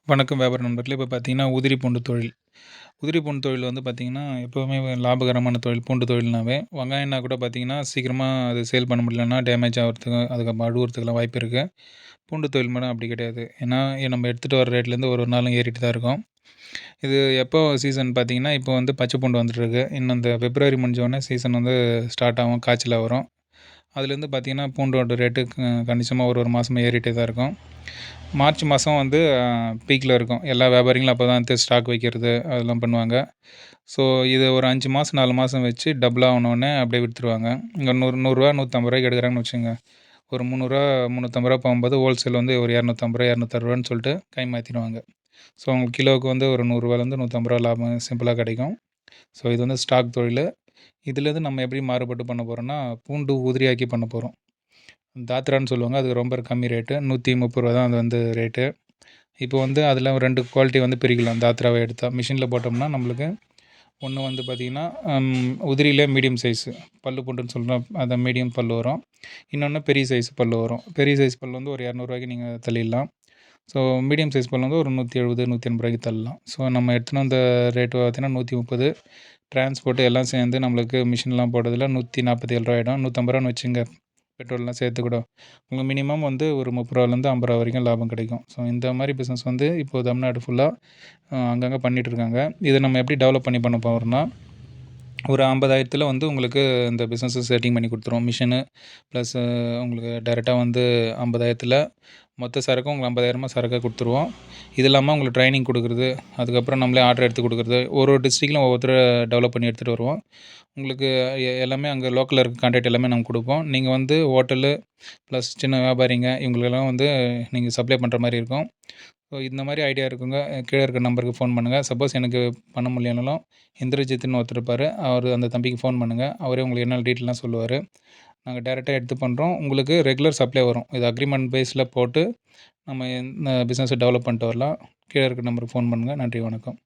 வணக்கம் வியாபார நண்பர்களே! இப்போ பார்த்தீங்கன்னா, உதிரி பூண்டு தொழில். உதிரி பூண்டு தொழில் வந்து பார்த்தீங்கன்னா, எப்பவுமே லாபகரமான தொழில். பூண்டு தொழில்னாவே, வெங்காயம்னா கூட பார்த்தீங்கன்னா, சீக்கிரமா அது சேல் பண்ண முடியலன்னா டேமேஜ் ஆகுறதுக்கு, அதுக்கப்புறம் அழுவுறதுக்குலாம் வாய்ப்பு இருக்கு. பூண்டு தொழில் மட்டும் அப்படி கிடையாது. ஏன்னா, நம்ம எடுத்துகிட்டு வர ரேட்லேருந்து ஒரு ஒரு நாளும் ஏறிட்டு தான் இருக்கும். இது எப்போ சீசன் பார்த்தீங்கன்னா, இப்போ வந்து பச்சை பூண்டு வந்துட்டுருக்கு. இன்னும் இந்த பிப்ரவரி முடிஞ்சோனே சீசன் வந்து ஸ்டார்ட் ஆகும். காய்ச்சலா வரும். அதுலேருந்து பார்த்தீங்கன்னா, பூண்டோட ரேட்டு கணிசமா ஒரு ஒரு மாசமா ஏறிட்டே தான் இருக்கும். மார்ச் மாதம் வந்து பீக்கில இருக்கும். எல்லா வியாபாரிகளும் அப்போ தான் எடுத்து ஸ்டாக் வைக்கிறது, அதெல்லாம் பண்ணுவாங்க. ஸோ, இது ஒரு 5 மாதம், 4 மாதம் வச்சு டபுள் ஆனோனே அப்படியே வித்துருவாங்க. இங்கே ரூ. 100 ரூ. 150 எடுக்குறாங்கன்னு வச்சுக்கங்க. ஒரு ரூ. 300 ரூ. 350 போகும்போது ஹோல்சேல் வந்து ஒரு ரூ. 250 ரூ. 260 சொல்லிட்டு கை மாத்திருவாங்க. ஸோ, உங்களுக்கு கிலோவுக்கு வந்து ஒரு ரூ. 100லேருந்து ரூ. 150 லாபம் சிம்பிளா கிடைக்கும். ஸோ, இது வந்து ஸ்டாக் தொழிலு. இதுலேருந்து நம்ம எப்படி மாறுபட்டு பண்ண போறோம்னா, பூண்டு உதிரியாக்கி பண்ண போறோம். தாத்ரான்னு சொல்லுவாங்க. அது ரொம்ப கம்மி ரேட்டு. ரூ. 130 தான் அது வந்து ரேட்டு. இப்போ வந்து அதில 2 குவாலிட்டி வந்து பிரிக்கலாம். தாத்ராவ எடுத்தா. மிஷின்ல போட்டோம்னா நம்மளுக்கு ஒண்ணு வந்து பார்த்தீங்கன்னா, உதிரியிலே மீடியம் சைஸு பல்லு பூண்டுன்னு சொல்றோம். அந்த மீடியம் பல்லு வரும். இன்னொன்னு பெரிய சைஸ் பல்லு வரும். பெரிய சைஸ் பல்லு வந்து ஒரு ரூ. 200க்கு நீங்க தள்ளிடலாம். ஸோ மீடியம் சைஸ் பல்லு வந்து ஒரு 170, 180 தள்ளலாம். ஸோ நம்ம எடுத்துன்னு வந்த ரேட்டு பார்த்தீங்கன்னா 130. டிரான்ஸ்போர்ட் எல்லாம் சேர்ந்து நம்மளுக்கு மிஷின்லாம் போட்டதில ரூ. 147 ஆயிடும். ரூ. 150ன்னு வச்சுங்க. பெட்ரோல்லாம் சேர்த்து கூட. உங்களுக்கு மினிமம் வந்து ஒரு ரூ. 30லேருந்து ரூ. 50 வரைக்கும் லாபம் கிடைக்கும். ஸோ இந்த மாரி பிஸ்னஸ் வந்து இப்போ தமிழ்நாடு ஃபுல்லா அங்கங்க பண்ணிட்டுருக்காங்க. இத நம்ம எப்படி டெவலப் பண்ண போறோம்னா, ஒரு 50,000த்துல வந்து உங்களுக்கு இந்த பிஸ்னஸ செட்டிங் பண்ணி குடுத்துருவோம். மிஷினு ப்ளஸ் உங்களுக்கு டைரக்ட்டா வந்து 50,000த்துல மொத்த சரக்கும் உங்களுக்கு 50,000 சரக்கா குடுத்துருவோம். இது இல்லாம உங்களுக்கு ட்ரைனிங் குடுக்குறது, அதுக்கப்புறம் நம்மளே ஆர்டர் எடுத்து குடுக்குறது, ஒரு ஒரு டிஸ்ட்ரிக்ட்ல ஒவ்வொருத்தர டெவலப் பண்ணி எடுத்துட்டு வருவோம். உங்களுக்கு எல்லாமே அங்க லோக்கல்ல இருக்க கான்டாக்ட் எல்லாமே நாங்க குடுப்போம். நீங்க வந்து ஹோட்டலு ப்ளஸ் சின்ன வியாபாரிங்க இவங்களுக்கெல்லாம் வந்து நீங்க சப்ளை பண்ற மாரி இருக்கும். ஸோ இந்த மாரி ஐடியா இருக்குங்க. கீழ இருக்க நம்பருக்கு ஃபோன் பண்ணுங்க. சப்போஸ் எனக்கு பண்ண முடியலனாலும் இந்திரஜித்துன்னு ஒருத்தர் இருப்பாரு. அவரு அந்த தம்பிக்கு ஃபோன் பண்ணுங்க. அவரே உங்களுக்கு என்ன டீட்டெயில்லாம் சொல்லுவாரு. நாங்க டைரக்ட்டா எடுத்து பண்றோம். உங்களுக்கு ரெகுலர் சப்ளை வரும். இது அக்ரீமெண்ட் பேஸ்ல போட்டு நம்ம இந்த பிஸ்னஸ டெவலப் பண்ணிட்டு வரலாம். கீழ இருக்க நம்பருக்கு ஃபோன் பண்ணுங்க. நன்றி, வணக்கம்.